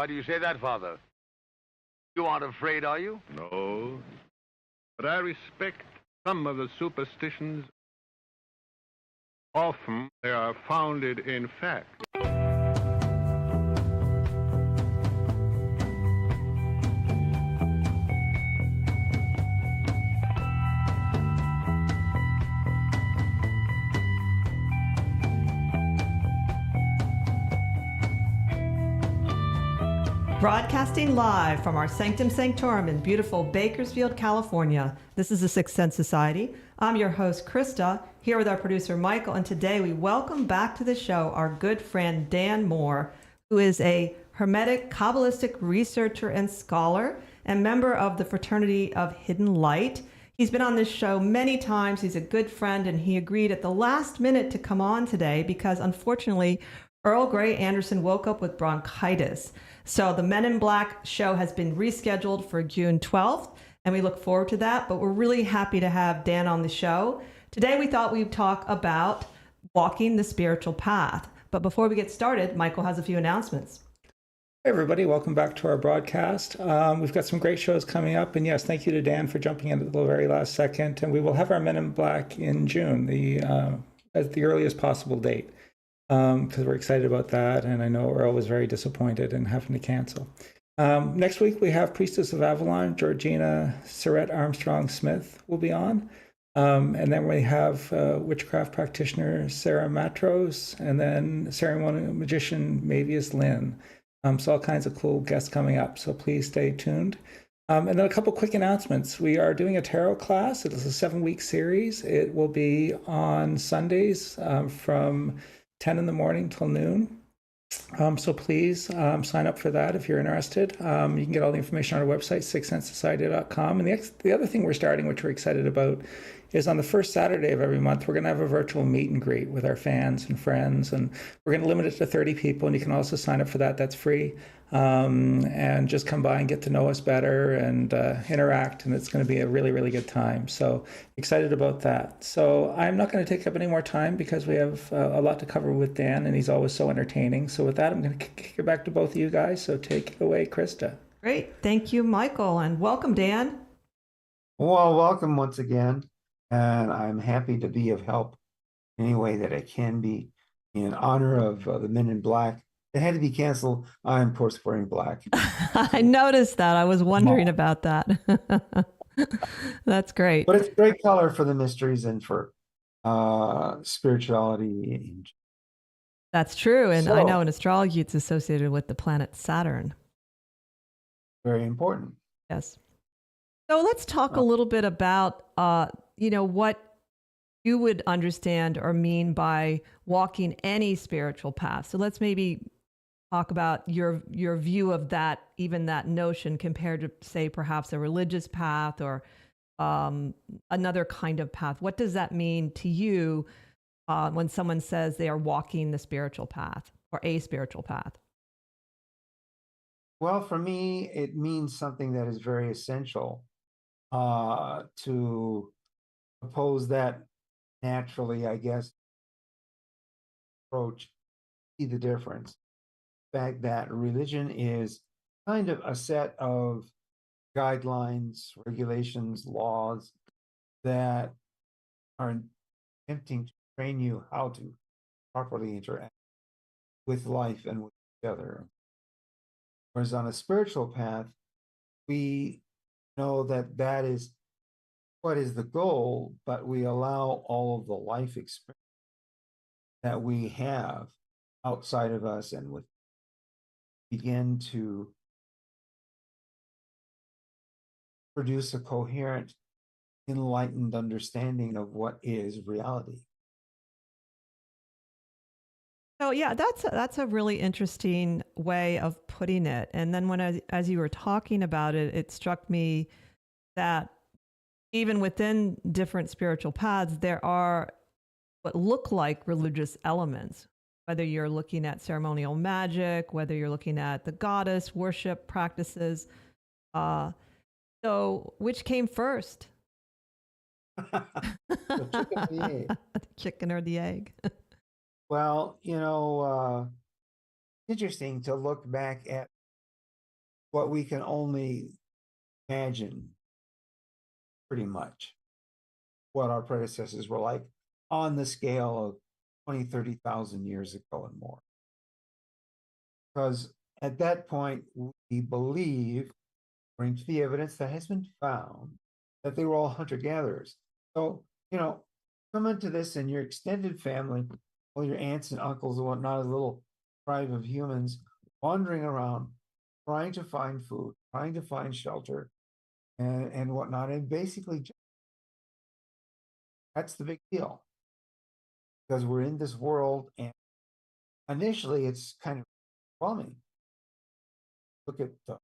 Why do you say that, Father? You aren't afraid, are you? No, but I respect some of the superstitions. Often they are founded in fact. Broadcasting live from our Sanctum Sanctorum in beautiful Bakersfield, California. This is the Sixth Sense Society. I'm your host, Krista, here with our producer, Michael, and today we welcome back to the show our good friend, Dan Moore, who is a Hermetic Kabbalistic researcher and scholar and member of the Fraternity of Hidden Light. He's been on this show many times. He's a good friend, and he agreed at the last minute to come on today because, unfortunately, Earl Grey Anderson woke up with bronchitis. So the Men in Black show has been rescheduled for June 12th, and we look forward to that. But we're really happy to have Dan on the show. Today we thought we'd talk about walking the spiritual path. But before we get started, Michael has a few announcements. Hey everybody, welcome back to our broadcast. We've got some great shows coming up, and yes, thank you to Dan for jumping in at the very last second. And we will have our Men in Black in June, at the earliest possible date. Because we're excited about that, and I know Earl was very disappointed in having to cancel. Next week, we have Priestess of Avalon, Georgina Surrett Armstrong Smith will be on. And then we have witchcraft practitioner Sarah Matros, and then ceremonial magician Mavius Lynn. So all kinds of cool guests coming up, so please stay tuned. And then a couple quick announcements. We are doing a tarot class. It is a 7-week series. It will be on Sundays from 10 in the morning till noon. So please sign up for that if you're interested. You can get all the information on our website, sixthsensesociety.com. And the other thing we're starting, which we're excited about, is on the first Saturday of every month, we're going to have a virtual meet and greet with our fans and friends. And we're going to limit it to 30 people, and you can also sign up for that. That's free. And just come by and get to know us better and interact, and it's going to be a really, really good time. So excited about that. So I'm not going to take up any more time because we have a lot to cover with Dan, and he's always so entertaining. So with that, I'm going to kick it back to both of you guys. So take it away, Krista. Great. Thank you, Michael, and welcome, Dan. Well, welcome once again, and I'm happy to be of help any way that I can be in honor of the Men in Black. It had to be canceled. I'm, of course, wearing black. I noticed that. I was wondering about that. That's great. But it's a great color for the mysteries and for spirituality. That's true. And I know in astrology, it's associated with the planet Saturn. Very important. Yes. So let's talk a little bit about, what you would understand or mean by walking any spiritual path. So let's maybe talk about your view of that, even that notion compared to, say, perhaps a religious path or another kind of path. What does that mean to you when someone says they are walking the spiritual path or a spiritual path? Well, for me, it means something that is very essential to oppose that naturally, I guess, approach, see the difference. The fact that religion is kind of a set of guidelines, regulations, laws that are attempting to train you how to properly interact with life and with each other. Whereas on a spiritual path, we know that that is what is the goal, but we allow all of the life experience that we have outside of us and with begin to produce a coherent, enlightened understanding of what is reality. So yeah, that's a really interesting way of putting it. And then as you were talking about it, it struck me that even within different spiritual paths, there are what look like religious elements, whether you're looking at ceremonial magic, whether you're looking at the goddess worship practices. So which came first? The chicken or the egg? The chicken or the egg? Well, interesting to look back at what we can only imagine, pretty much, what our predecessors were like on the scale of 20, 30,000 years ago and more. Because at that point, we believe, according to the evidence that has been found, that they were all hunter-gatherers. So, come into this in your extended family, all your aunts and uncles and whatnot, a little tribe of humans wandering around, trying to find food, trying to find shelter, and whatnot. And basically, that's the big deal. Because we're in this world, and initially it's kind of overwhelming. Look at the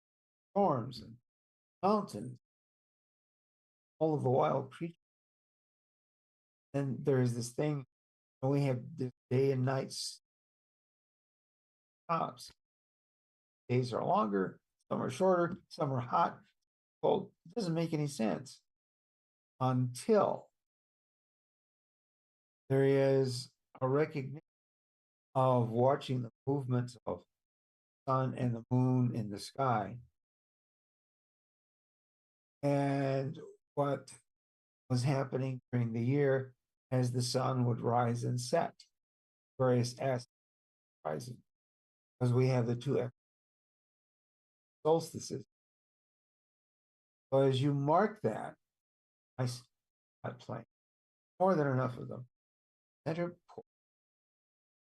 storms and mountains, all of the wild creatures. And there's this thing, and we have this day and nights stops. Days are longer, some are shorter, some are hot, cold. It doesn't make any sense until there is a recognition of watching the movements of the sun and the moon in the sky, and what was happening during the year as the sun would rise and set, various aspects rising, because we have the two solstices. So as you mark that, I plane, more than enough of them, center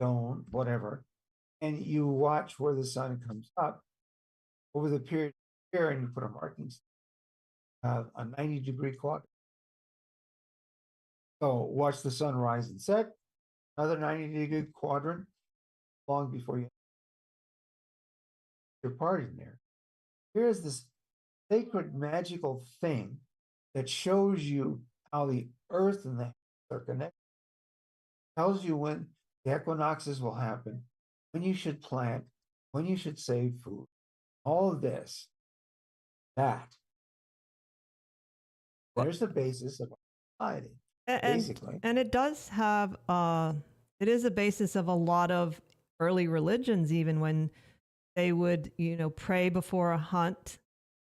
zone, whatever, and you watch where the sun comes up over the period of the year, and you put a marking, a 90-degree quadrant. So watch the sun rise and set, another 90-degree quadrant, long before your part in there. Here's this sacred magical thing that shows you how the earth and the heavens are connected. Tells you when the equinoxes will happen, when you should plant, when you should save food. All of this, there's the basis of society, basically. And it does have, it is a basis of a lot of early religions, even when they would, pray before a hunt,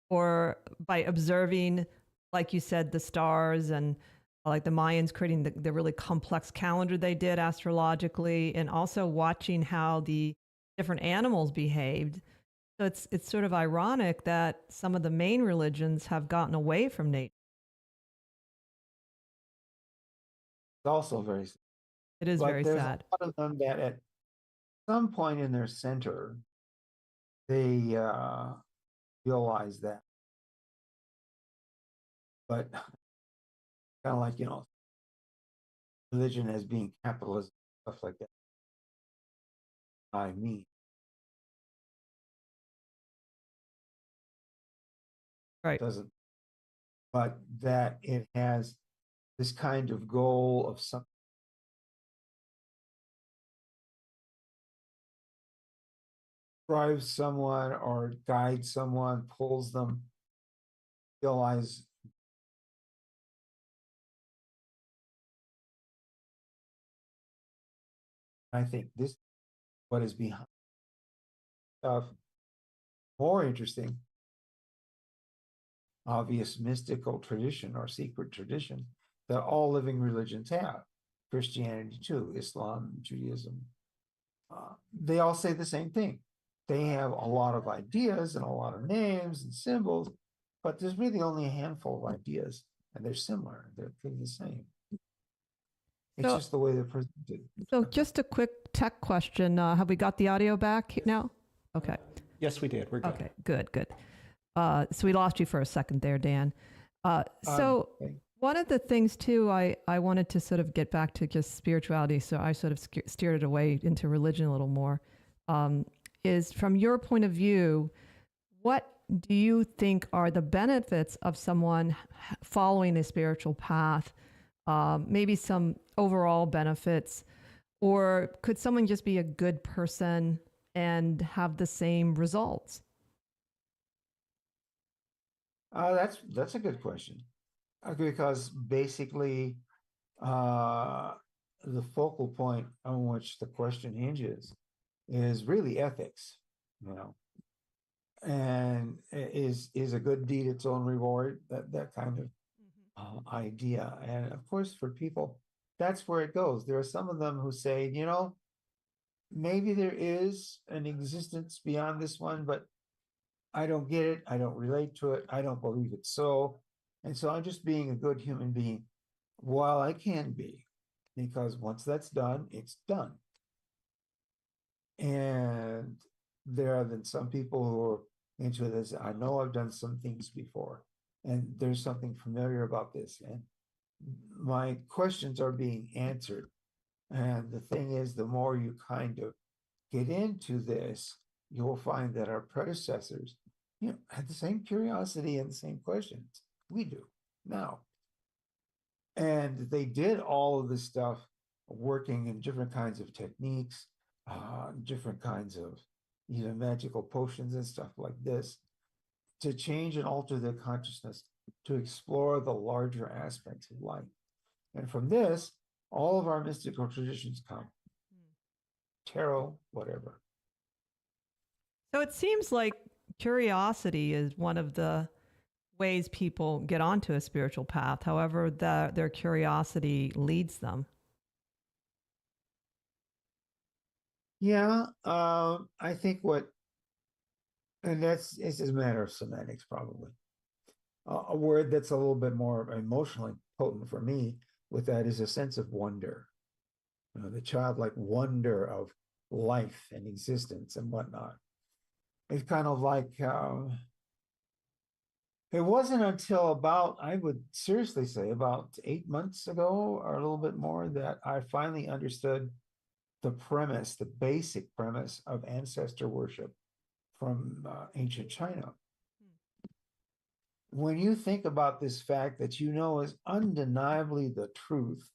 or by observing, like you said, the stars, and like the Mayans creating the really complex calendar they did astrologically, and also watching how the different animals behaved. So it's sort of ironic that some of the main religions have gotten away from nature. It's also very, it is very there's sad. a lot of them that at some point in their center, they realize that. But kind of like, religion as being capitalism, stuff like that. I mean, Right. doesn't, but that it has this kind of goal of something. Drives someone or guides someone, pulls them, realize I think this what is behind stuff more interesting, obvious mystical tradition or secret tradition that all living religions have. Christianity too, Islam, Judaism. They all say the same thing. They have a lot of ideas and a lot of names and symbols, but there's really only a handful of ideas, and they're similar. They're pretty the same. It's just the way they're presented. So just a quick tech question. Have we got the audio back now? Okay. Yes, we did. We're good. Okay, good. So we lost you for a second there, Dan. Okay. One of the things too, I wanted to sort of get back to just spirituality. So I sort of steered it away into religion a little more. Is from your point of view, what do you think are the benefits of someone following a spiritual path? Maybe some overall benefits, or could someone just be a good person and have the same results? That's a good question, because basically the focal point on which the question hinges is really ethics. and is a good deed its own reward, that kind of idea. And of course, for people, that's where it goes. There are some of them who say, maybe there is an existence beyond this one, but I don't get it. I don't relate to it. I don't believe it so. And so I'm just being a good human being while I can be, because once that's done, it's done. And there have been some people who are into this. I know I've done some things before, and there's something familiar about this. And my questions are being answered. And the thing is, the more you kind of get into this, you will find that our predecessors, had the same curiosity and the same questions we do now. And they did all of this stuff working in different kinds of techniques, different kinds of even magical potions and stuff like this, to change and alter their consciousness, to explore the larger aspects of life. And from this, all of our mystical traditions come. Tarot, whatever. So it seems like curiosity is one of the ways people get onto a spiritual path, however their curiosity leads them. Yeah, I think and it's a matter of semantics, probably. A word that's a little bit more emotionally potent for me with that is a sense of wonder. The childlike wonder of life and existence and whatnot. It's kind of like, it wasn't until about, I would seriously say, about 8 months ago or a little bit more, that I finally understood the premise, the basic premise of ancestor worship from ancient China. When you think about this fact that is undeniably the truth,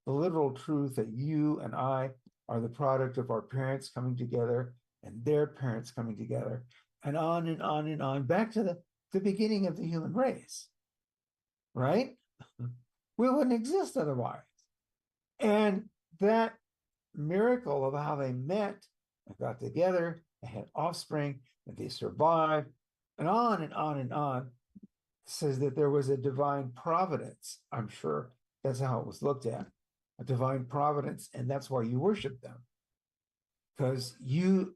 the literal truth that you and I are the product of our parents coming together and their parents coming together, and on and on and on, back to the beginning of the human race, right? We wouldn't exist otherwise. And that miracle of how they met and got together and had offspring and they survived, and on and on and on, says that there was a divine providence. I'm sure that's how it was looked at, a divine providence, and that's why you worship them, because you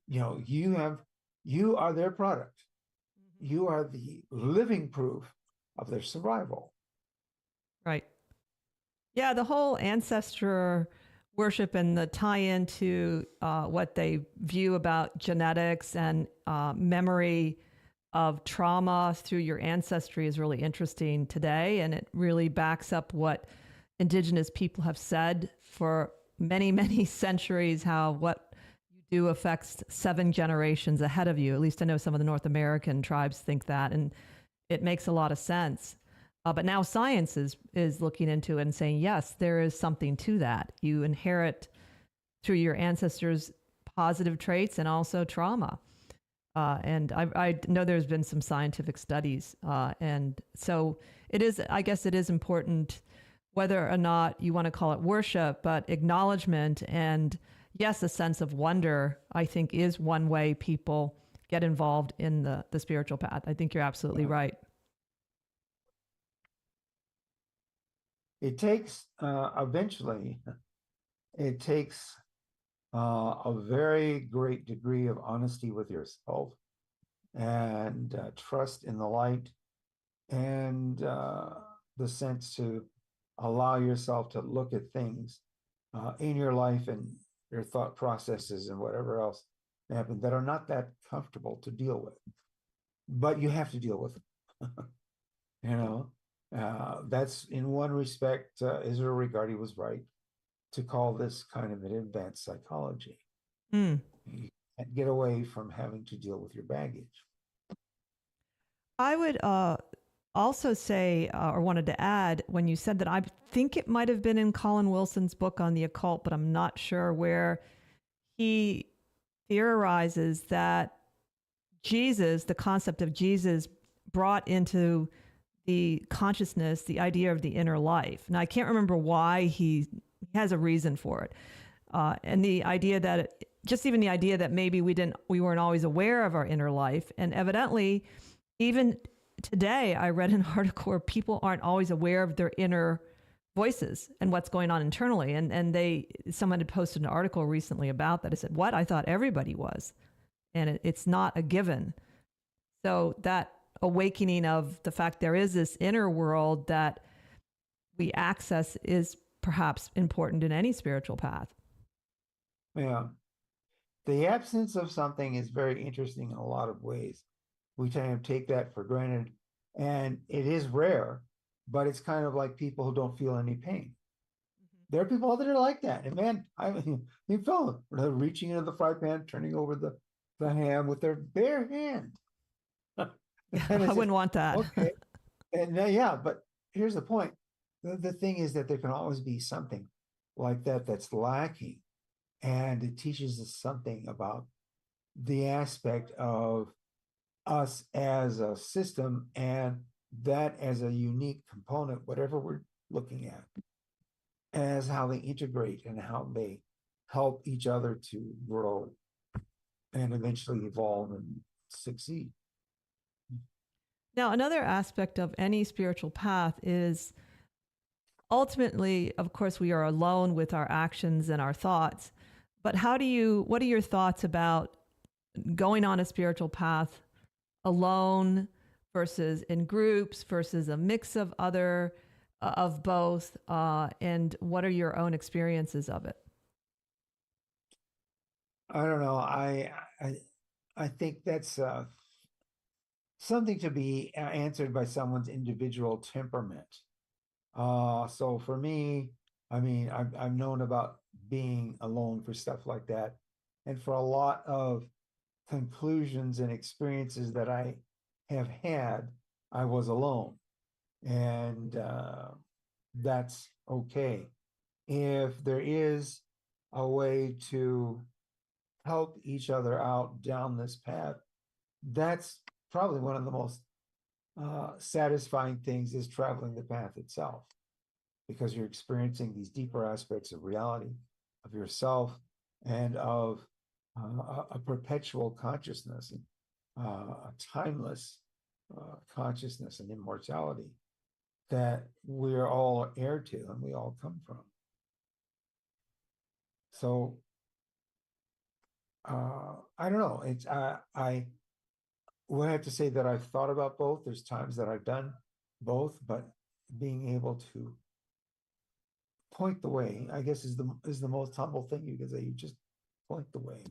are their product. You are the living proof of their survival. Right. Yeah, the whole ancestor worship and the tie-in to what they view about genetics and memory of trauma through your ancestry is really interesting today. And it really backs up what indigenous people have said for many, many centuries, how what you do affects 7 generations ahead of you. At least I know some of the North American tribes think that, and it makes a lot of sense. But now science is looking into it and saying, yes, there is something to that. You inherit through your ancestors positive traits and also trauma. And I know there's been some scientific studies. And so I guess it is important, whether or not you want to call it worship, but acknowledgement and, yes, a sense of wonder, I think, is one way people get involved in the spiritual path. I think you're absolutely right. It takes, eventually, it takes a very great degree of honesty with yourself and trust in the light and the sense to allow yourself to look at things in your life and your thought processes and whatever else happen that are not that comfortable to deal with, but you have to deal with them. That's, in one respect, Israel Regardie was right to call this kind of an advanced psychology. You can't get away from having to deal with your baggage. I would also say, or wanted to add, when you said that, I think it might have been in Colin Wilson's book on the occult, but I'm not sure, where he theorizes that Jesus, the concept of Jesus, brought into the consciousness the idea of the inner life. Now, I can't remember why he has a reason for it. And the idea that just even the idea that maybe we weren't always aware of our inner life. And evidently, even today, I read an article where people aren't always aware of their inner voices and what's going on internally. And someone had posted an article recently about that. I said, what? I thought everybody was. And it's not a given. So that awakening of the fact there is this inner world that we access is perhaps important in any spiritual path. Yeah. The absence of something is very interesting in a lot of ways. We tend to take that for granted, and it is rare, but it's kind of like people who don't feel any pain. There are people out there that are like that. And man, you feel reaching into the fry pan, turning over the ham with their bare hand. I wouldn't want that. Okay. And yeah, but here's the point. The thing is that there can always be something like that that's lacking. And it teaches us something about the aspect of us as a system and that as a unique component, whatever we're looking at, as how they integrate and how they help each other to grow and eventually evolve and succeed. Now, another aspect of any spiritual path is ultimately, of course, we are alone with our actions and our thoughts. But what are your thoughts about going on a spiritual path alone versus in groups versus a mix of both? And what are your own experiences of it? I don't know. I think that's something to be answered by someone's individual temperament. So for me, I mean, I've known about being alone for stuff like that. And for a lot of conclusions and experiences that I have had, I was alone. And that's okay. If there is a way to help each other out down this path, that's probably one of the most satisfying things is traveling the path itself, because you're experiencing these deeper aspects of reality, of yourself, and of a perpetual consciousness, and a timeless consciousness and immortality that we're all heir to and we all come from. So I don't know. It's I would have to say that I've thought about both. There's times that I've done both, but being able to point the way, I guess, is the most humble thing you can say. You just point the way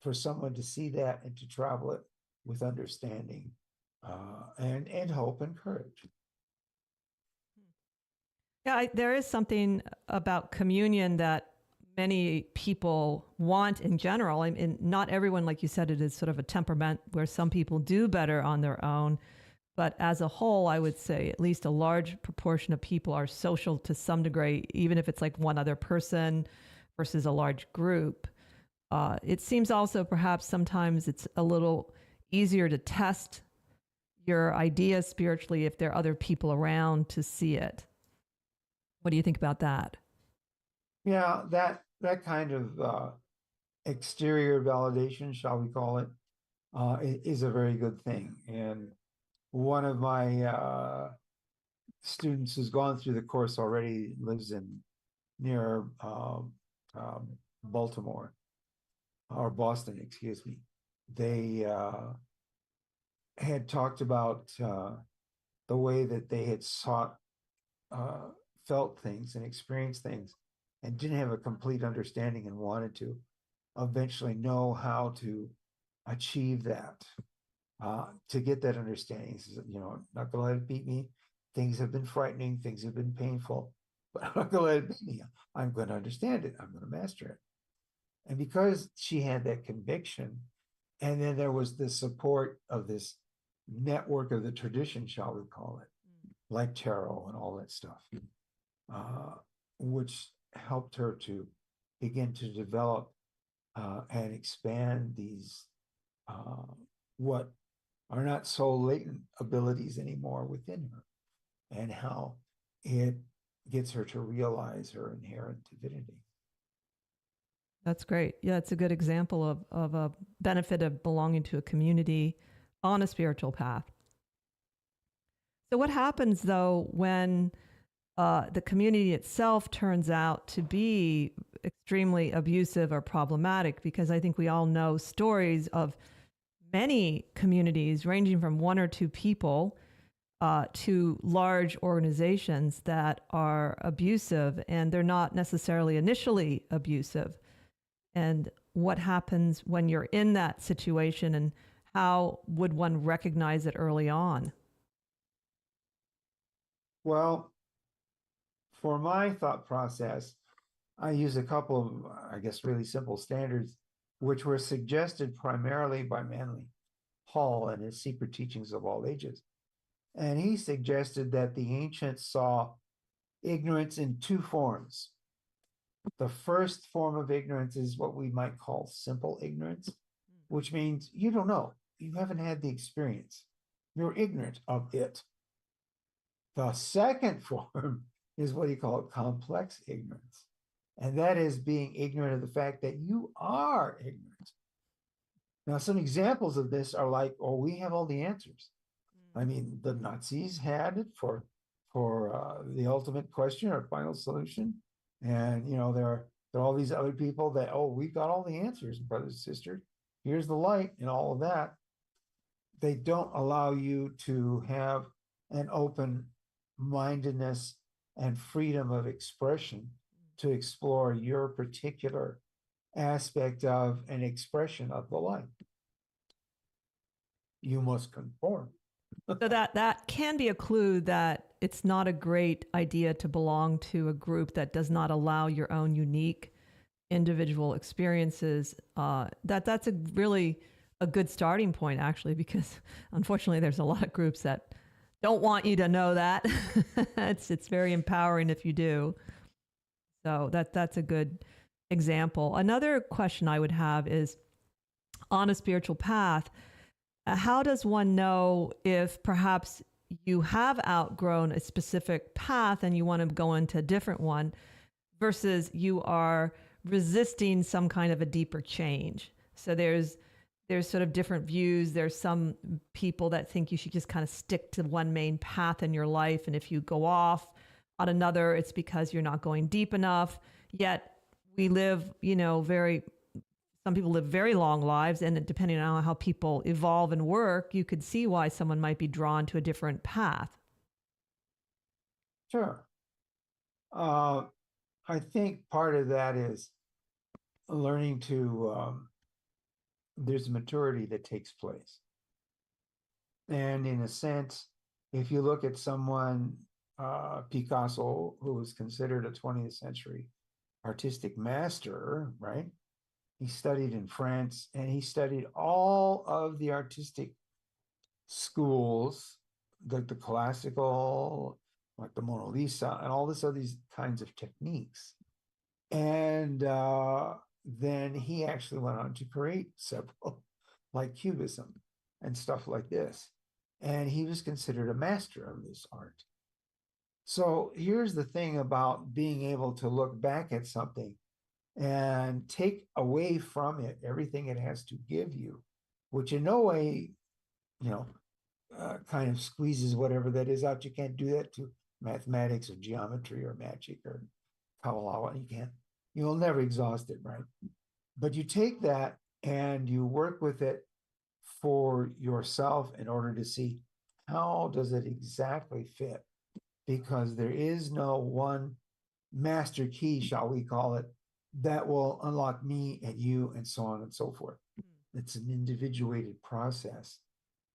for someone to see that and to travel it with understanding and hope and courage. Yeah, there is something about communion that many people want in general. I mean, not everyone, like you said, it is sort of a temperament where some people do better on their own. But as a whole, I would say at least a large proportion of people are social to some degree, even if it's like one other person versus a large group. It seems also perhaps sometimes it's a little easier to test your ideas spiritually if there are other people around to see it. What do you think about that? Yeah, that kind of exterior validation, shall we call it, is a very good thing. And one of my students who's gone through the course already lives near Baltimore, or Boston, excuse me. They had talked about the way that they had felt things and experienced things and didn't have a complete understanding and wanted to eventually know how to achieve that, to get that understanding. He says, I'm not going to let it beat me. Things have been frightening. Things have been painful, but I'm not going to let it beat me. I'm going to understand it. I'm going to master it. And because she had that conviction, and then there was the support of this network of the tradition, shall we call it, like tarot and all that stuff, which helped her to begin to develop and expand these what are not so latent abilities anymore within her, and how it gets her to realize her inherent divinity. That's great. Yeah, it's a good example of a benefit of belonging to a community on a spiritual path. So, what happens though when the community itself turns out to be extremely abusive or problematic? Because I think we all know stories of many communities ranging from one or two people to large organizations that are abusive, and they're not necessarily initially abusive. And what happens when you're in that situation, and how would one recognize it early on? Well, for my thought process, I use a couple of, I guess, really simple standards, which were suggested primarily by Manly Hall and his Secret Teachings of All Ages. And he suggested that the ancients saw ignorance in two forms. The first form of ignorance is what we might call simple ignorance, which means you don't know. You haven't had the experience. You're ignorant of it. The second form is what he called complex ignorance. And that is being ignorant of the fact that you are ignorant. Now, some examples of this are like, oh, we have all the answers. I mean, the Nazis had it for the ultimate question or final solution. And, there are all these other people that, oh, we got all the answers, brothers and sisters. Here's the light and all of that. They don't allow you to have an open mindedness and freedom of expression to explore your particular aspect of an expression of the light. You must conform. So that can be a clue that it's not a great idea to belong to a group that does not allow your own unique individual experiences. That's really a good starting point, actually, because unfortunately there's a lot of groups that don't want you to know that. It's very empowering if you do. So that's a good example. Another question I would have is, on a spiritual path, how does one know if perhaps you have outgrown a specific path and you want to go into a different one versus you are resisting some kind of a deeper change? So there's sort of different views. There's some people that think you should just kind of stick to one main path in your life. And if you go off on another, it's because you're not going deep enough. Yet we live, some people live very long lives, and depending on how people evolve and work, you could see why someone might be drawn to a different path. Sure. I think part of that is learning to, there's maturity that takes place. And in a sense, if you look at someone, Picasso, who was considered a 20th century artistic master, right? He studied in France, and he studied all of the artistic schools, like the classical, like the Mona Lisa, and all this other these kinds of techniques. And then he actually went on to create several, like Cubism and stuff like this. And he was considered a master of this art. So here's the thing about being able to look back at something and take away from it everything it has to give you, which in no way, kind of squeezes whatever that is out. You can't do that to mathematics or geometry or magic or Kabbalah. You will never exhaust it, right? But you take that and you work with it for yourself in order to see how does it exactly fit, because there is no one master key, shall we call it, that will unlock me and you and so on and so forth. It's an individuated process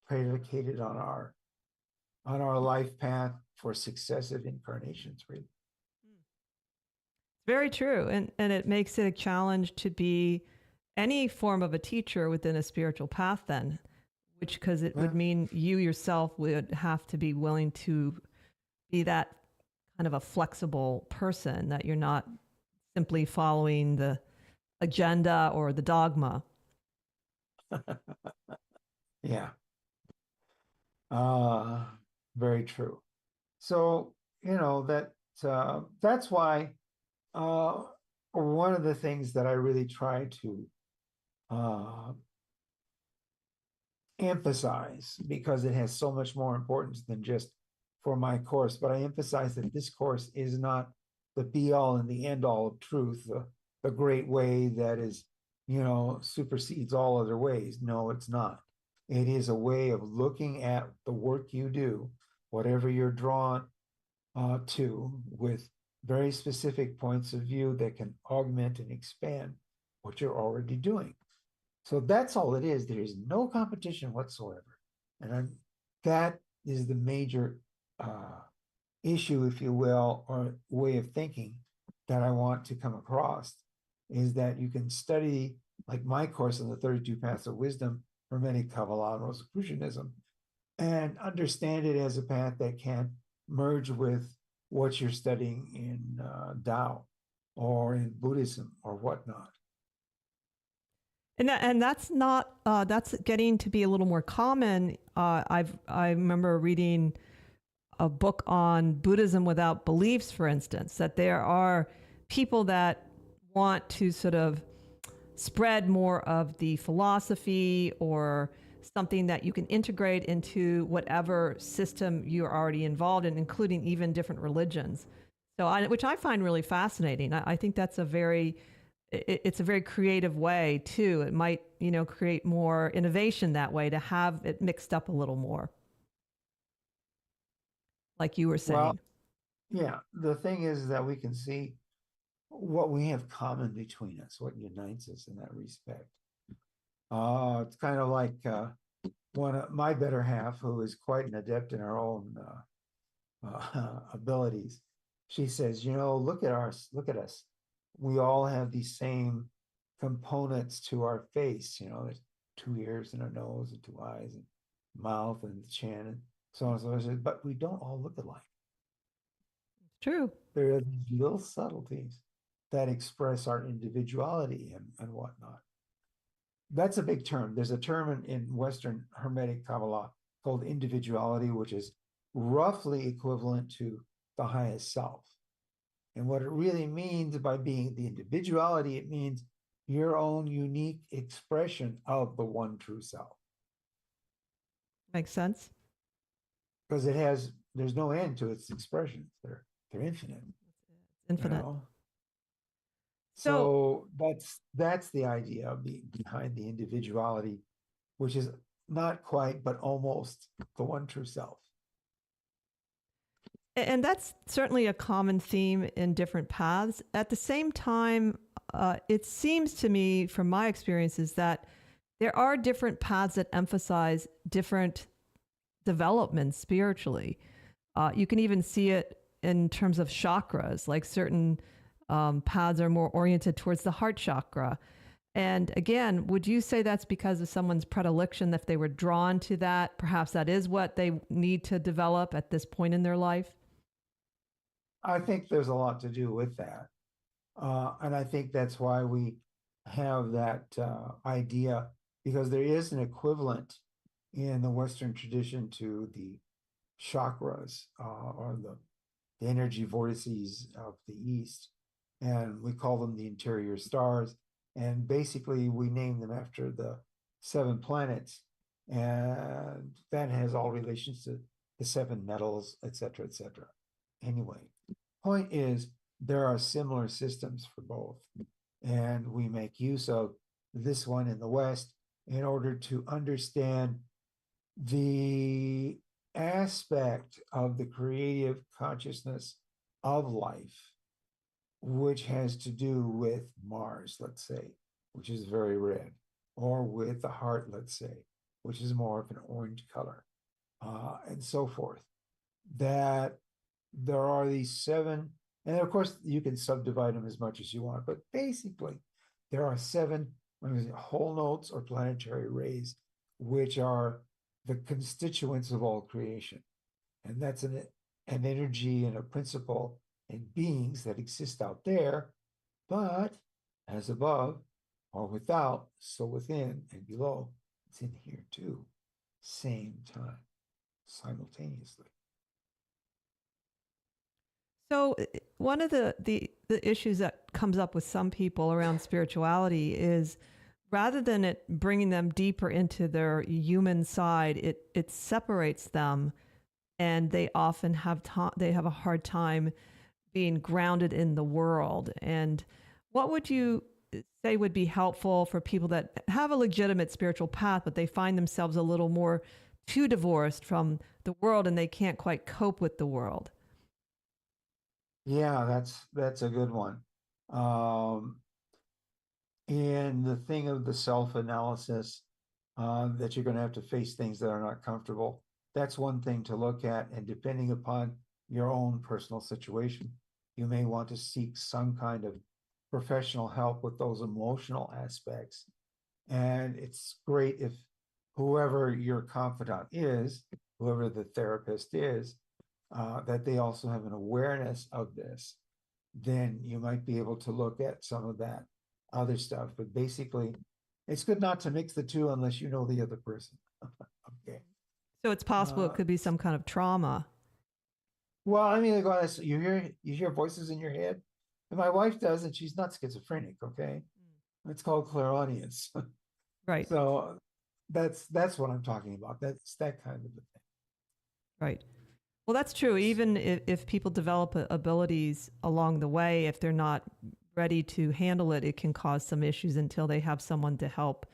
predicated on our life path for successive incarnations, really. Very true. And it makes it a challenge to be any form of a teacher within a spiritual path then, because it would mean you yourself would have to be willing to be that kind of a flexible person, that you're not simply following the agenda or the dogma. Yeah. Very true. So, that's why one of the things that I really try to uh, emphasize, because it has so much more importance than just for my course, but I emphasize that this course is not the be all and the end all of truth, the great way that is, supersedes all other ways. No, it's not. It is a way of looking at the work you do, whatever you're drawn to, with very specific points of view that can augment and expand what you're already doing. So that's all it is. There is no competition whatsoever. And that is the major issue, if you will, or way of thinking that I want to come across, is that you can study, like my course on the 32 Paths of Wisdom, Hermetic Kabbalah, and Rosicrucianism, and understand it as a path that can merge with what you're studying in Tao or in Buddhism or whatnot. And that's not that's getting to be a little more common. I remember reading a book on Buddhism without beliefs, for instance, that there are people that want to sort of spread more of the philosophy or something that you can integrate into whatever system you're already involved in, including even different religions. So, which I find really fascinating. I think that's it's a very creative way too. It might, create more innovation that way, to have it mixed up a little more, like you were saying. Well, yeah, the thing is that we can see what we have common between us, what unites us in that respect. It's kind of like one of my better half, who is quite an adept in her own abilities. She says, look at us. We all have these same components to our face. There's 2 ears and a nose and 2 eyes and mouth and chin and so on and so forth. But we don't all look alike. True. There are these little subtleties that express our individuality and whatnot. That's a big term. There's a term in Western Hermetic Kabbalah called individuality, which is roughly equivalent to the highest self. And what it really means by being the individuality, it means your own unique expression of the one true self. Makes sense. Because there's no end to its expressions. They're infinite. Infinite. So that's the idea behind the individuality, which is not quite, but almost the one true self. And that's certainly a common theme in different paths. At the same time, it seems to me, from my experiences, that there are different paths that emphasize different developments spiritually. You can even see it in terms of chakras, like certain paths are more oriented towards the heart chakra. And again, would you say that's because of someone's predilection, if they were drawn to that? Perhaps that is what they need to develop at this point in their life? I think there's a lot to do with that. And I think that's why we have that idea, because there is an equivalent in the Western tradition to the chakras or the energy vortices of the East. And we call them the interior stars. And basically, we name them after the 7 planets. And that has all relations to the 7 metals, et cetera, et cetera. Anyway, point is, there are similar systems for both. And we make use of this one in the West in order to understand the aspect of the creative consciousness of life, which has to do with Mars, let's say, which is very red, or with the heart, let's say, which is more of an orange color, and so forth. That there are these 7, and of course you can subdivide them as much as you want, but basically there are 7 whole notes or planetary rays, which are the constituents of all creation. And that's an energy and a principle and beings that exist out there, but as above or without, so within and below, it's in here too, same time, simultaneously. So one of the issues that comes up with some people around spirituality is rather than it bringing them deeper into their human side, it separates them, and they often they have a hard time being grounded in the world. And what would you say would be helpful for people that have a legitimate spiritual path, but they find themselves a little more too divorced from the world and they can't quite cope with the world? Yeah, that's a good one. Um, and the thing of the self-analysis, that you're going to have to face things that are not comfortable. That's one thing to look at. And depending upon your own personal situation, you may want to seek some kind of professional help with those emotional aspects. And it's great if whoever your confidant is, whoever the therapist is, that they also have an awareness of this. Then you might be able to look at some of that other stuff. But basically, it's good not to mix the two unless you know the other person. Okay. So it's possible it could be some kind of trauma. Well, I mean, like, you hear voices in your head, and my wife does, and she's not schizophrenic. Okay, it's called clairaudience. Right. So that's what I'm talking about. That's that kind of a thing. Right. Well, that's true. Even if people develop abilities along the way, if they're not ready to handle it, it can cause some issues until they have someone to help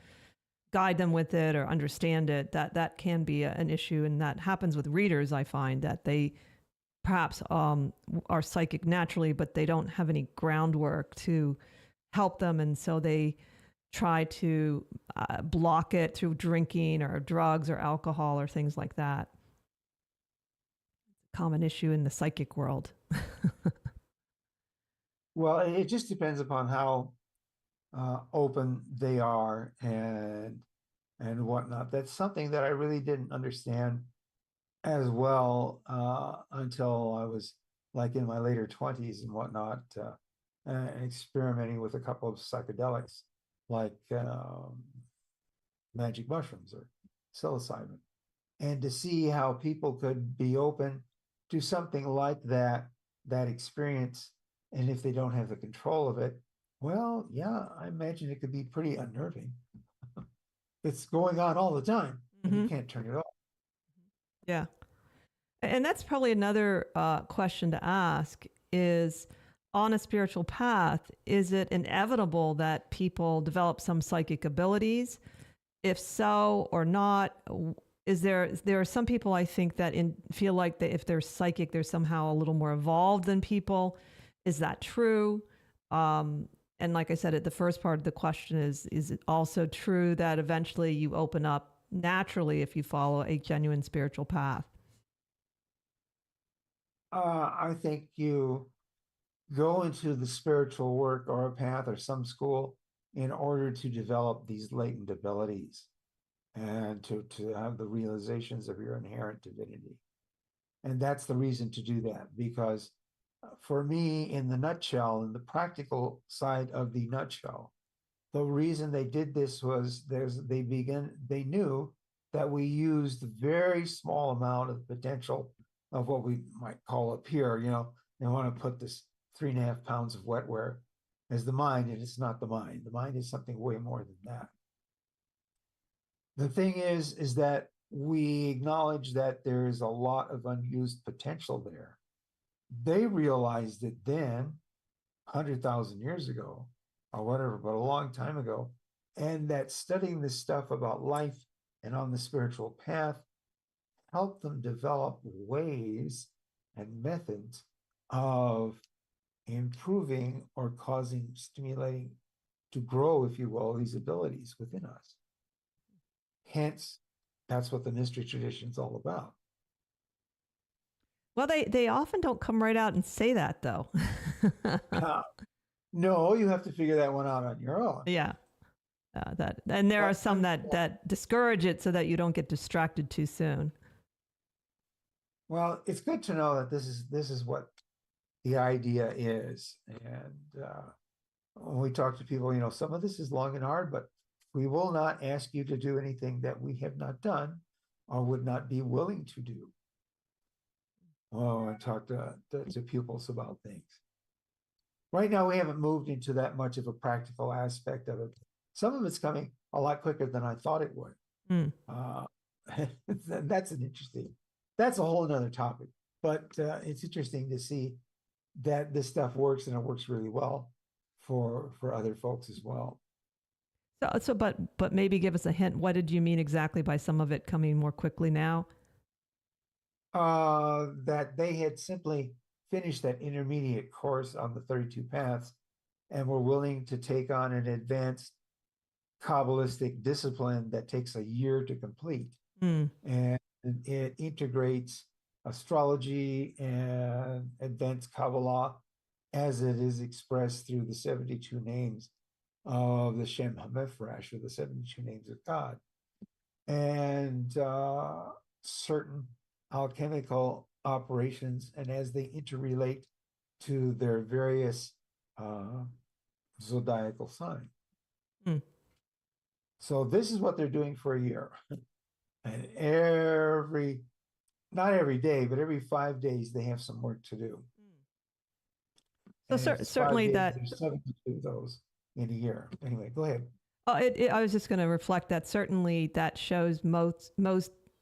guide them with it or understand it. That can be an issue, and that happens with readers. I find that they perhaps are psychic naturally, but they don't have any groundwork to help them, and so they try to block it through drinking or drugs or alcohol or things like that. Common issue in the psychic world. Well, it just depends upon how open they are and whatnot. That's something that I really didn't understand as well until I was like in my later 20s and whatnot, experimenting with a couple of psychedelics like magic mushrooms or psilocybin, and to see how people could be open to something like that experience, and if they don't have the control of it, well, yeah, I imagine it could be pretty unnerving. It's going on all the time, and you can't turn it off. Yeah. And that's probably another question to ask is, on a spiritual path, is it inevitable that people develop some psychic abilities? If so or not, there are some people I think that feel like that if they're psychic, they're somehow a little more evolved than people. Is that true? And like I said at the first part of the question is it also true that eventually you open up naturally if you follow a genuine spiritual path? I think you go into the spiritual work or a path or some school in order to develop these latent abilities and to have the realizations of your inherent divinity. And that's the reason to do that, because for me, in the nutshell, in the practical side of the nutshell, the reason they did this was they knew that we used a very small amount of potential of what we might call up here. They want to put this 3.5 pounds of wetware as the mind, and it's not the mind. The mind is something way more than that. The thing is that we acknowledge that there is a lot of unused potential there. They realized it then, 100,000 years ago, or whatever, but a long time ago, and that studying this stuff about life and on the spiritual path helped them develop ways and methods of improving or stimulating to grow, if you will, these abilities within us. Hence, that's what the mystery tradition is all about. Well, they often don't come right out and say that, though. No, you have to figure that one out on your own. Yeah. And there are some that discourage it so that you don't get distracted too soon. Well, it's good to know that this is what the idea is. And when we talk to people, some of this is long and hard, but we will not ask you to do anything that we have not done or would not be willing to do. and talk to pupils about things. Right now, we haven't moved into that much of a practical aspect of it. Some of it's coming a lot quicker than I thought it would. Mm. That's that's a whole another topic. But it's interesting to see that this stuff works, and it works really well for other folks as well. But maybe give us a hint. What did you mean exactly by some of it coming more quickly now? That they had simply finished that intermediate course on the 32 paths and were willing to take on an advanced Kabbalistic discipline that takes a year to complete. Mm. And it integrates astrology and advanced Kabbalah as it is expressed through the 72 names of the Shem HaMephorash, or the 72 names of God. And certain alchemical operations, and as they interrelate to their various zodiacal signs. Mm. So this is what they're doing for a year. And not every day, but every 5 days, they have some work to do. So certainly days, that there's 72 of those in a year. Anyway, go ahead. I was just going to reflect that certainly that shows most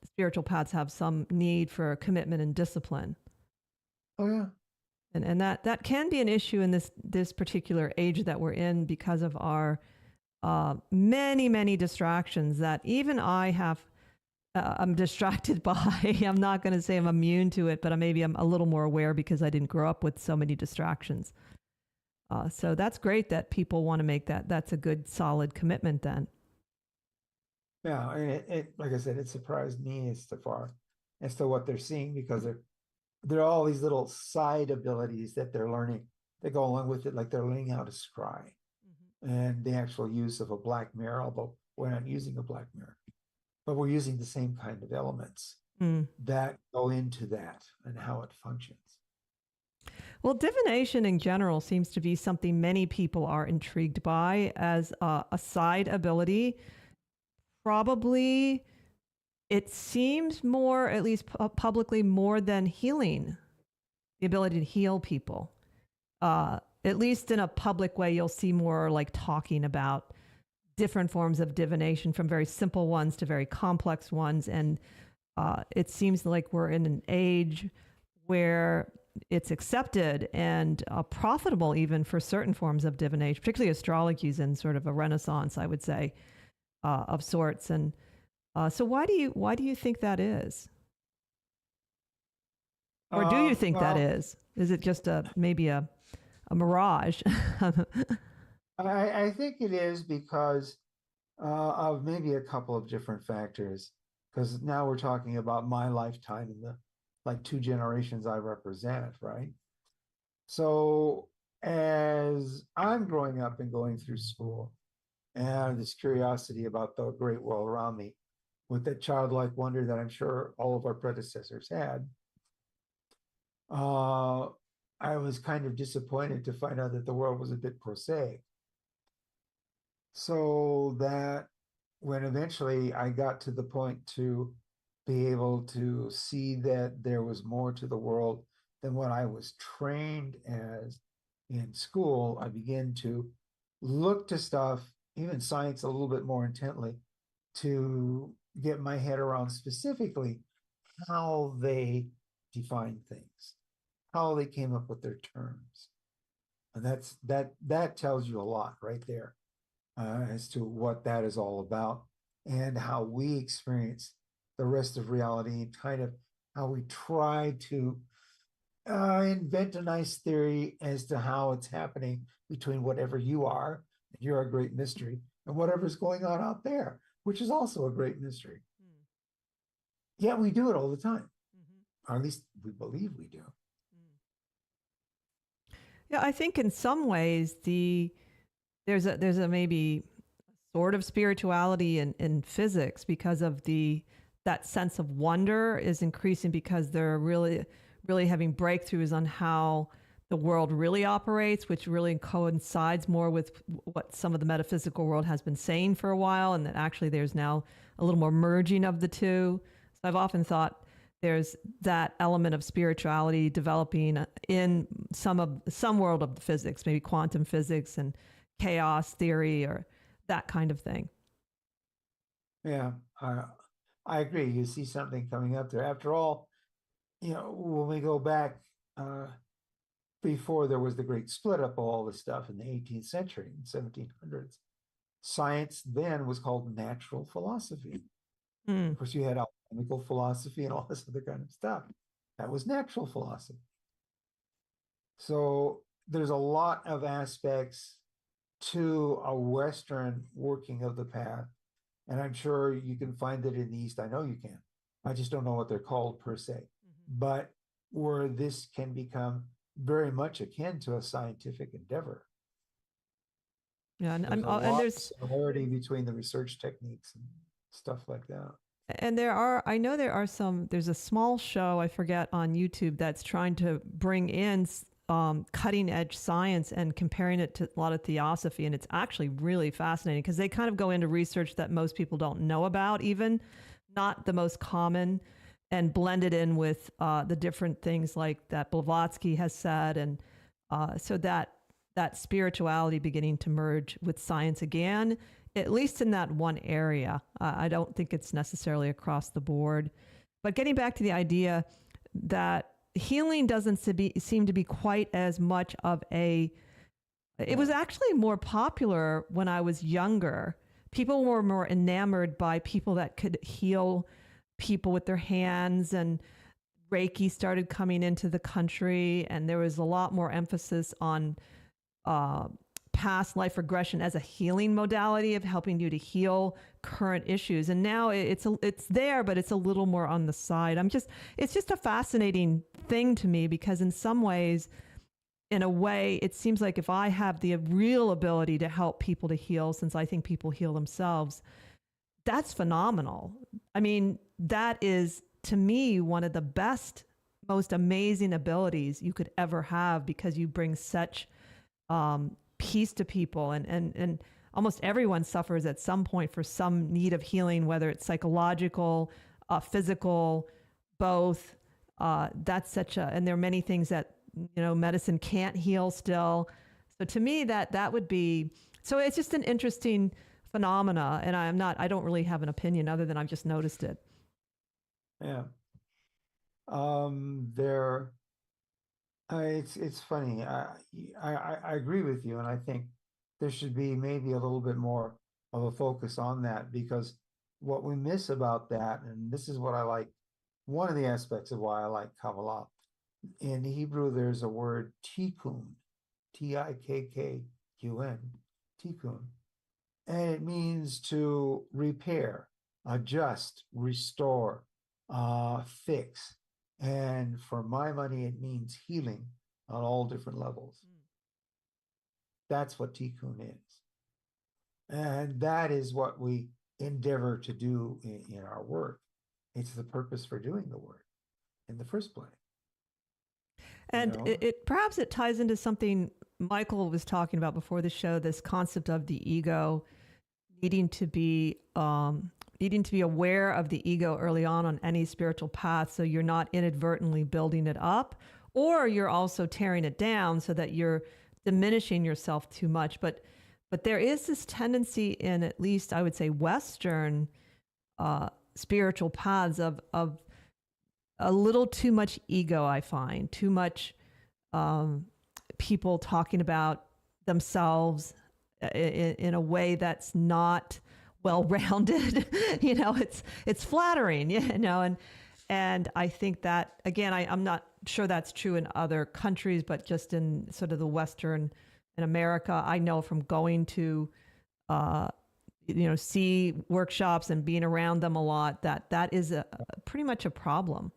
spiritual paths have some need for commitment and discipline. Oh yeah. And that can be an issue in this particular age that we're in because of our many distractions that even I have. I'm distracted by. I'm not going to say I'm immune to it, but maybe I'm a little more aware because I didn't grow up with so many distractions. So that's great that people want to make that. That's a good, solid commitment then. Yeah, and it like I said, it surprised me as to what they're seeing, because there are all these little side abilities that they're learning that go along with it, like they're learning how to scry, and the actual use of a black mirror, although we're not using a black mirror, but we're using the same kind of elements that go into that and how it functions. Well, divination in general seems to be something many people are intrigued by as a side ability. Probably, it seems more, at least publicly, more than healing, the ability to heal people. At least in a public way, you'll see more like talking about different forms of divination, from very simple ones to very complex ones. And it seems like we're in an age where it's accepted and profitable even for certain forms of divination, particularly astrology is in sort of a renaissance, I would say, of sorts. And so why do you think that is? Or do you think that is? Is it just maybe a mirage? I think it is because of maybe a couple of different factors. Because now we're talking about my lifetime and the like 2 generations I represent, right? So as I'm growing up and going through school, and this curiosity about the great world around me, with that childlike wonder that I'm sure all of our predecessors had, I was kind of disappointed to find out that the world was a bit prosaic. So that when eventually I got to the point to be able to see that there was more to the world than what I was trained as in school, I began to look to stuff, even science, a little bit more intently, to get my head around specifically how they define things, how they came up with their terms. And that tells you a lot right there as to what that is all about and how we experience the rest of reality, and kind of how we try to invent a nice theory as to how it's happening between whatever you are, and you're a great mystery, and whatever's going on out there, which is also a great mystery. Yeah, we do it all the time, or at least we believe we do. Yeah, I think in some ways there's a maybe sort of spirituality in physics, because of that sense of wonder is increasing, because they're really having breakthroughs on how the world really operates, which really coincides more with what some of the metaphysical world has been saying for a while, and that actually there's now a little more merging of the two. So I've often thought there's that element of spirituality developing in some world of the physics, maybe quantum physics and chaos theory or that kind of thing. Yeah, I agree. You see something coming up there. After all, when we go back before there was the great split up of all this stuff in the 18th century, in 1700s, science then was called natural philosophy. Of course, you had alchemical philosophy and all this other kind of stuff. That was natural philosophy. So there's a lot of aspects to a Western working of the path. And I'm sure you can find it in the East. I know you can. I just don't know what they're called per se. But where this can become very much akin to a scientific endeavor. Yeah, there's similarity between the research techniques and stuff like that. And there's a small show, I forget, on YouTube that's trying to bring in cutting edge science and comparing it to a lot of theosophy. And it's actually really fascinating because they kind of go into research that most people don't know about, even not the most common, and blend it in with the different things like that Blavatsky has said. And so that spirituality beginning to merge with science again, at least in that one area. I don't think it's necessarily across the board. But getting back to the idea that healing doesn't seem to be quite as much of it was actually more popular when I was younger. People were more enamored by people that could heal people with their hands, and Reiki started coming into the country, and there was a lot more emphasis on past life regression as a healing modality of helping you to heal current issues. And now it's there, but it's a little more on the side. It's just a fascinating thing to me, because in some ways, in a way, it seems like if I have the real ability to help people to heal, since I think people heal themselves, that's phenomenal. I mean, that is, to me, one of the best, most amazing abilities you could ever have, because you bring such peace to people, and almost everyone suffers at some point for some need of healing, whether it's psychological, physical, both. That's and there are many things that medicine can't heal still. So to me, that would be, so it's just an interesting phenomena, and I don't really have an opinion other than I've just noticed it. Yeah. It's funny. I agree with you, and I think there should be maybe a little bit more of a focus on that, because what we miss about that, and this is what I like, one of the aspects of why I like Kabbalah. In Hebrew, there's a word tikkun, Tikkun, tikkun, and it means to repair, adjust, restore, fix. And for my money, it means healing on all different levels. That's what tikkun is. And that is what we endeavor to do in our work. It's the purpose for doing the work in the first place. And it perhaps it ties into something Michael was talking about before the show, this concept of the ego needing to be aware of the ego early on any spiritual path, so you're not inadvertently building it up, or you're also tearing it down so that you're diminishing yourself too much. But there is this tendency in, at least I would say, Western spiritual paths of a little too much ego. I find too much people talking about themselves in a way that's not well-rounded. It's flattering, and I think that, again, I'm not sure that's true in other countries, but just in sort of the Western, in America, I know from going to see workshops and being around them a lot, that is pretty much a problem.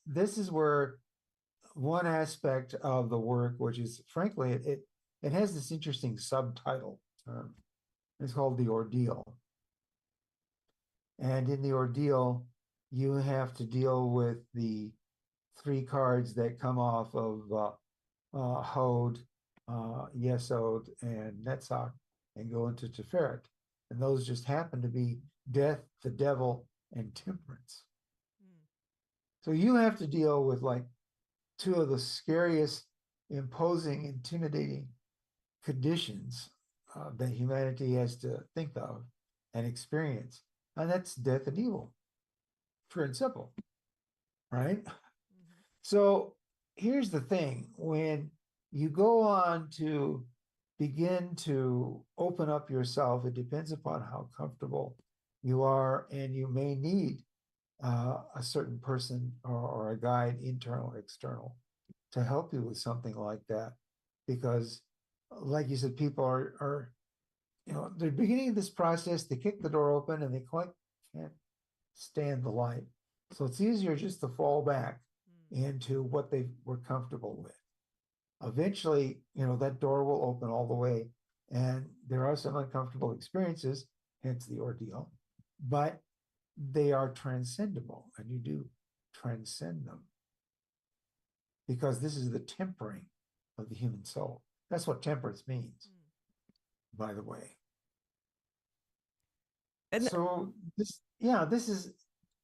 This is where one aspect of the work, which is, frankly, it has this interesting subtitle term. It's called the ordeal. And in the ordeal, you have to deal with the three cards that come off of Hod, Yesod, and Netzach, and go into Tiferet. And those just happen to be death, the devil, and temperance. So you have to deal with like two of the scariest, imposing, intimidating conditions that humanity has to think of and experience. And that's death and evil, pure and simple, right? So here's the thing. When you go on to begin to open up yourself, it depends upon how comfortable you are, and you may need a certain person or a guide, internal or external, to help you with something like that. Because, like you said, people are they're beginning this process, they kick the door open and they quite can't stand the light. So it's easier just to fall back into what they were comfortable with. Eventually, that door will open all the way, and there are some uncomfortable experiences, hence the ordeal, but they are transcendable, and you do transcend them, because this is the tempering of the human soul. That's what temperance means, by the way. And So this is,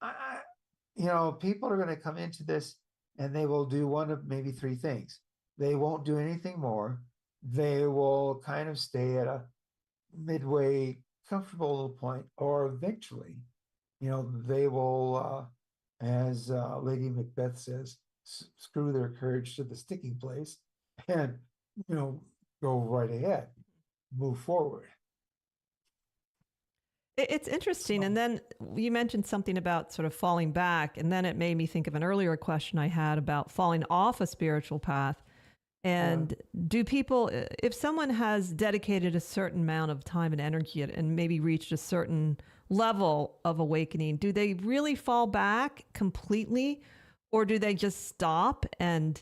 people are going to come into this and they will do one of maybe three things. They won't do anything more. They will kind of stay at a midway comfortable point, or eventually, they will, as Lady Macbeth says, screw their courage to the sticking place and, go right ahead, move forward. it's interesting. And then you mentioned something about sort of falling back. And then it made me think of an earlier question I had about falling off a spiritual path. And do people, if someone has dedicated a certain amount of time and energy and maybe reached a certain level of awakening, do they really fall back completely, or do they just stop and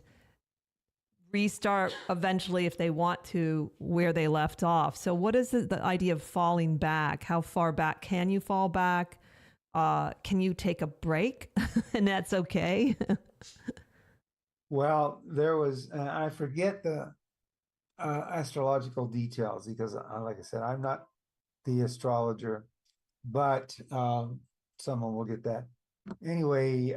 restart eventually if they want to where they left off? So what is the idea of falling back? How far back can you fall back? Can you take a break and that's okay? Well, there was, I forget the astrological details, because, like I said, I'm not the astrologer, but someone will get that. Anyway,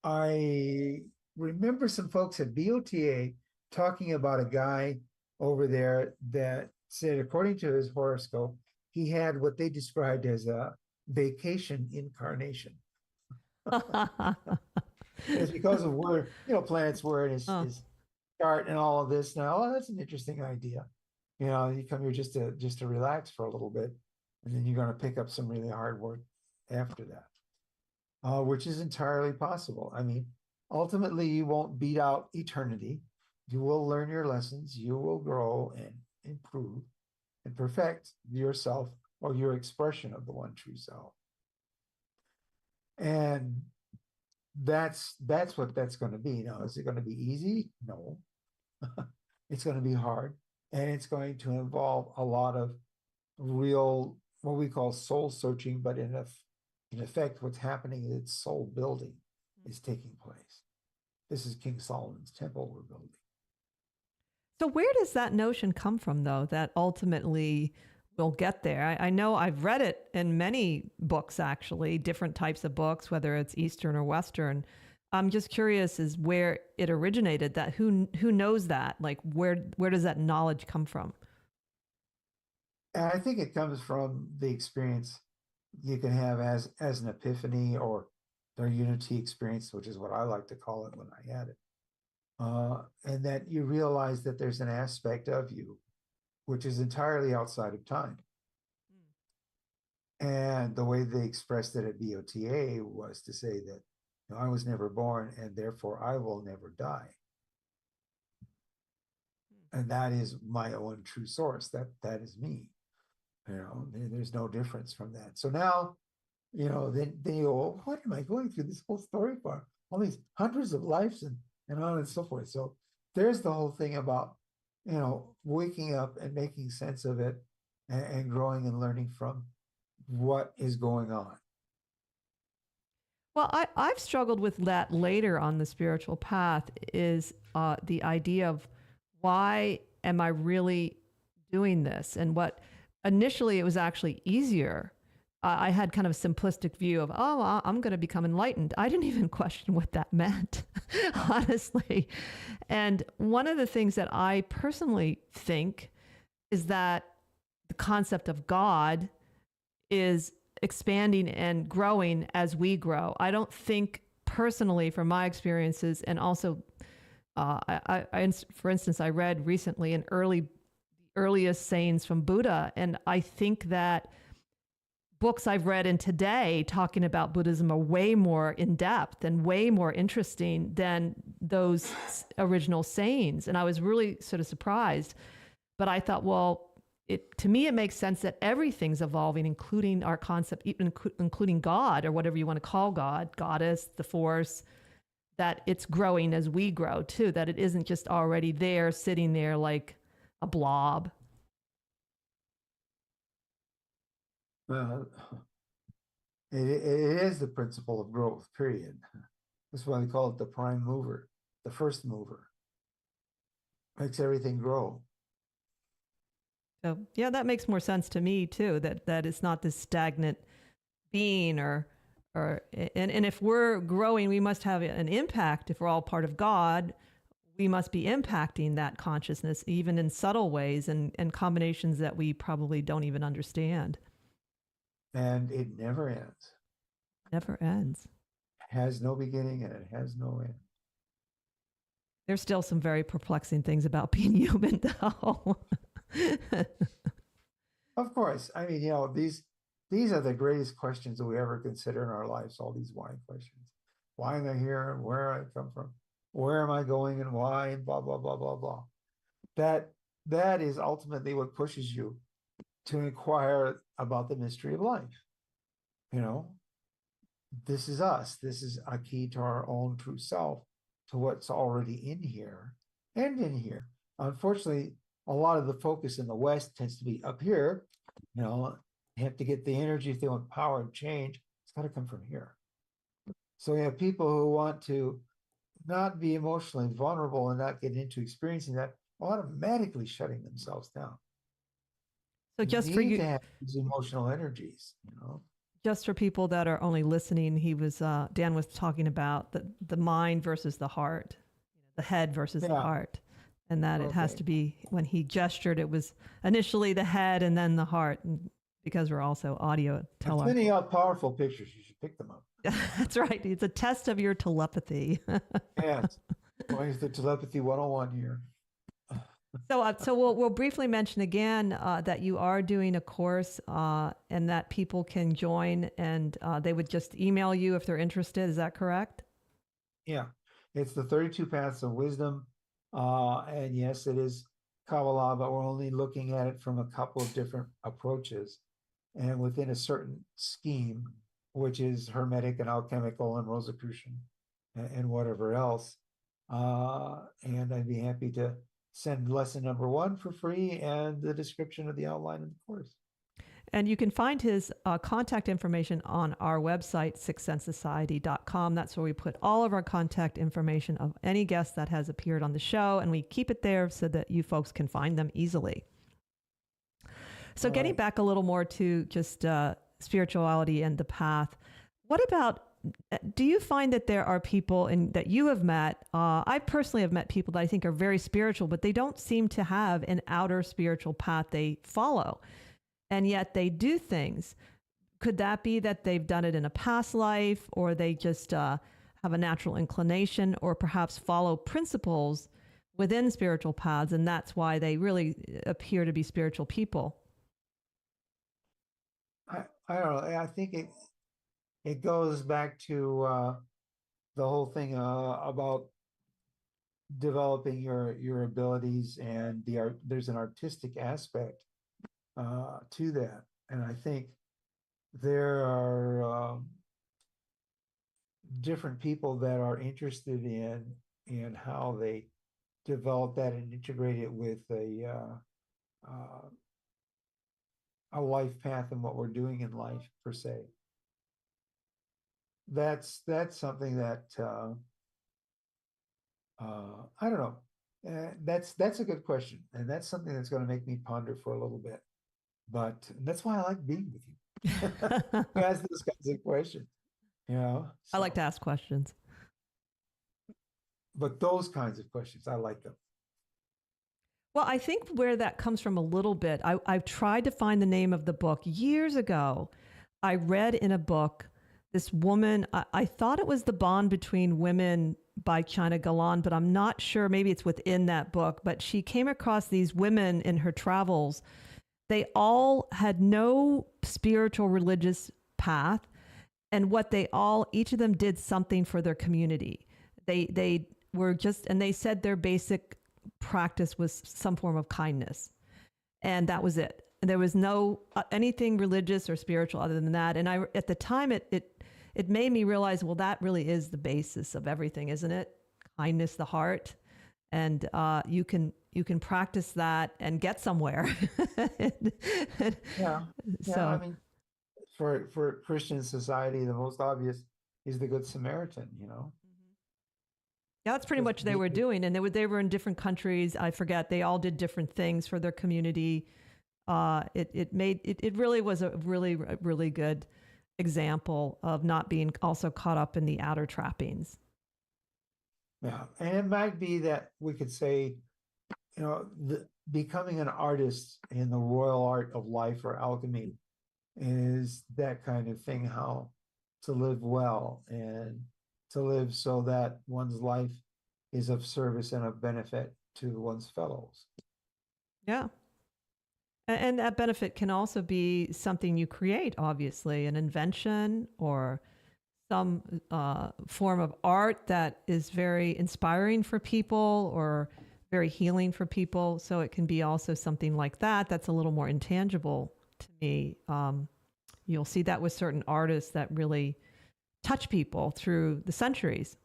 I remember some folks at BOTA talking about a guy over there that said, according to his horoscope, he had what they described as a vacation incarnation. It's because of where planets were in his chart and all of this. Now, that's an interesting idea. You come here just to relax for a little bit, and then you're going to pick up some really hard work after that, which is entirely possible. I mean, ultimately, you won't beat out eternity. You will learn your lessons. You will grow and improve and perfect yourself, or your expression of the one true self. And that's what that's going to be. Now, is it going to be easy? No. It's going to be hard, and it's going to involve a lot of real, what we call soul searching, but in effect, what's happening is it's soul building is taking place. This is King Solomon's temple we're building. So where does that notion come from, though, that ultimately we'll get there? I know I've read it in many books, actually, different types of books, whether it's Eastern or Western. I'm just curious is where it originated, that who knows that? Like, where does that knowledge come from? And I think it comes from the experience you can have as an epiphany, or their unity experience, which is what I like to call it when I had it. And that you realize that there's an aspect of you which is entirely outside of time. And the way they expressed it at BOTA was to say that I was never born, and therefore I will never die. And that is my own true source. That is me. There's no difference from that. So now, then you go, well, what am I going through this whole story for? All these hundreds of lives and on and so forth. So there's the whole thing about, waking up and making sense of it, and growing and learning from what is going on. Well, I've struggled with that later on the spiritual path, is the idea of, why am I really doing this. And what initially it was actually easier. I had kind of a simplistic view of, oh, I'm going to become enlightened. I didn't even question what that meant, honestly. And one of the things that I personally think is that the concept of God is expanding and growing as we grow. I don't think personally, from my experiences, and also, for instance, I read recently earliest sayings from Buddha, and I think that books I've read in today talking about Buddhism are way more in depth and way more interesting than those original sayings. And I was really sort of surprised. But I thought, well, to me, it makes sense that everything's evolving, including our concept, even including God, or whatever you want to call God, goddess, the force, that it's growing as we grow too, that it isn't just already there, sitting there like a blob. Well, it is the principle of growth, period. That's why they call it the prime mover, the first mover. Makes everything grow. So yeah, that makes more sense to me too, that it's not this stagnant being and if we're growing, we must have an impact. If we're all part of God, we must be impacting that consciousness, even in subtle ways and combinations that we probably don't even understand. And it never ends. Never ends. It has no beginning and it has no end. There's still some very perplexing things about being human, though. Of course. I mean, these are the greatest questions that we ever consider in our lives, all these why questions. Why am I here? Where I come from? Where am I going and why? And blah, blah, blah, blah, blah. That is ultimately what pushes you to inquire about the mystery of life. This is us. This is a key to our own true self, to what's already in here and in here. Unfortunately, a lot of the focus in the West tends to be up here. You have to get the energy if they want power and change. It's got to come from here. So we have people who want to not be emotionally vulnerable and not get into experiencing that, automatically shutting themselves down. So just for you to have these emotional energies, Just for people that are only listening, Dan was talking about the mind versus the heart, the head versus the heart, and that it has to be, when he gestured, it was initially the head and then the heart, and because we're also audio I'm sending out powerful pictures. You should pick them up. That's right. It's a test of your telepathy. Yes. Going to the telepathy 101 here. So we'll briefly mention again that you are doing a course and that people can join, and they would just email you if they're interested. Is that correct? Yeah. It's the 32 Paths of Wisdom. And yes, it is Kabbalah, but we're only looking at it from a couple of different approaches and within a certain scheme, which is Hermetic and alchemical and Rosicrucian and whatever else. And I'd be happy to send lesson number 1 for free and the description of the outline of the course. And you can find his contact information on our website, sixthsensesociety.com. That's where we put all of our contact information of any guest that has appeared on the show, and we keep it there so that you folks can find them easily. So getting back a little more to just spirituality and the path, what about, do you find that there are people that you have met, I personally have met people that I think are very spiritual, but they don't seem to have an outer spiritual path they follow, and yet they do things. Could that be that they've done it in a past life, or they just have a natural inclination, or perhaps follow principles within spiritual paths, and that's why they really appear to be spiritual people? I don't know. I think it goes back to the whole thing about developing your abilities, and there's an artistic aspect to that. And I think there are different people that are interested in how they develop that and integrate it with a life path and what we're doing in life per se. That's something that I don't know. That's a good question, and that's something that's going to make me ponder for a little bit. But that's why I like being with you. You ask those kinds of questions, you know. I like to So, ask questions. but those kinds of questions, I like them. Well, I think where that comes from a little bit, I've tried to find the name of the book. Years ago, I read in a book this woman, I thought it was The Bond Between Women by China Galan, but I'm not sure. Maybe it's within that book. But she came across these women in her travels. They all had no spiritual religious path. And what each of them did something for their community. They were just, and they said their basic practice was some form of kindness. And that was it. And there was no anything religious or spiritual other than that. And at the time, it made me realize, well, that really is the basis of everything, isn't it? Kindness, the heart. And you can practice that and get somewhere. Yeah. So, I mean, for Christian society, the most obvious is the Good Samaritan, you know. yeah, that's pretty much they were doing. And they were in different countries. I forget. They all did different things for their community. It really was a really good example of not being also caught up in the outer trappings. Yeah, and it might be that we could say, you know, becoming an artist in the royal art of life or alchemy is that kind of thing, how to live well and to live so that one's life is of service and of benefit to one's fellows. Yeah. And that benefit can also be something you create, obviously, an invention or some form of art that is very inspiring for people or very healing for people. So it can be also something like that that's a little more intangible to me. You'll see that with certain artists that really touch people through the centuries.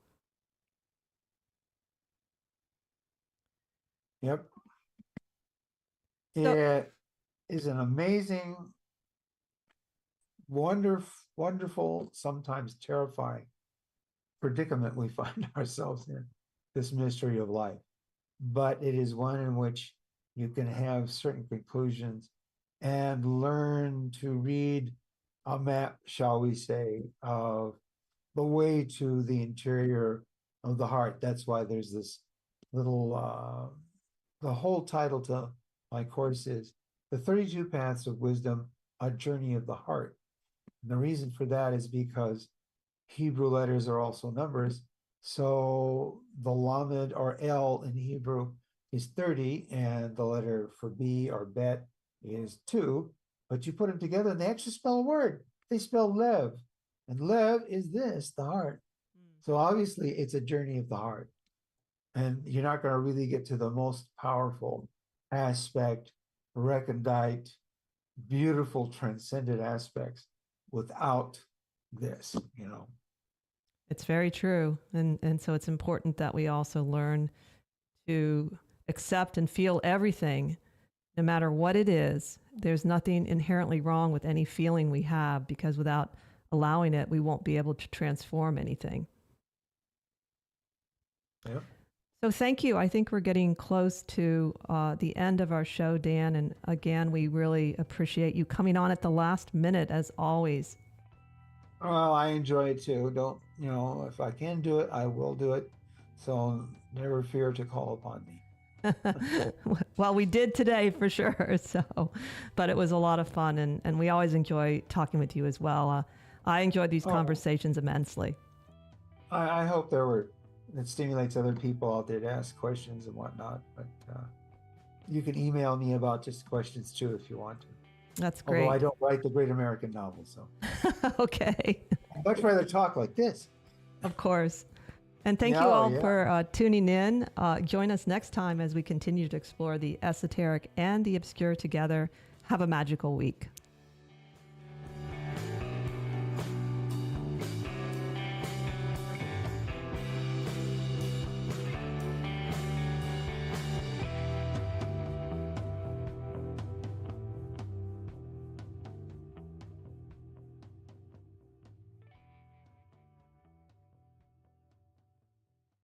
Yep. So, It is an amazing, wonderful, sometimes terrifying predicament we find ourselves in, this mystery of life. But it is one in which you can have certain conclusions and learn to read a map, shall we say, of the way to the interior of the heart. That's why there's this little, the whole title to my course is The 32 Paths of Wisdom, A Journey of the Heart. And the reason for that is because Hebrew letters are also numbers. So the Lamed or L in Hebrew is 30, and the letter for B or Bet is 2. But you put them together and they actually spell a word. They spell Lev. And Lev is this, the heart. So obviously it's a journey of the heart. And you're not going to really get to the most powerful aspect, recondite, beautiful, transcendent aspects without this, you know. it's very true. And so it's important that we also learn to accept and feel everything, no matter what it is. There's nothing inherently wrong with any feeling we have, because without allowing it, we won't be able to transform anything. Yeah. So thank you. I think we're getting close to the end of our show, Dan. And again, we really appreciate you coming on at the last minute, as always. Well, I enjoy it too. Don't, you know, if I can do it, I will do it. So never fear to call upon me. Well, we did today for sure. So, but it was a lot of fun, and we always enjoy talking with you as well. I enjoyed these conversations immensely. I hope it stimulates other people out there to ask questions and whatnot. But you can email me about just questions too if you want to. That's great. Although I don't write the great American novel, so. Okay. I'd much rather talk like this. Of course. And thank you all for tuning in. Join us next time as we continue to explore the esoteric and the obscure together. Have a magical week.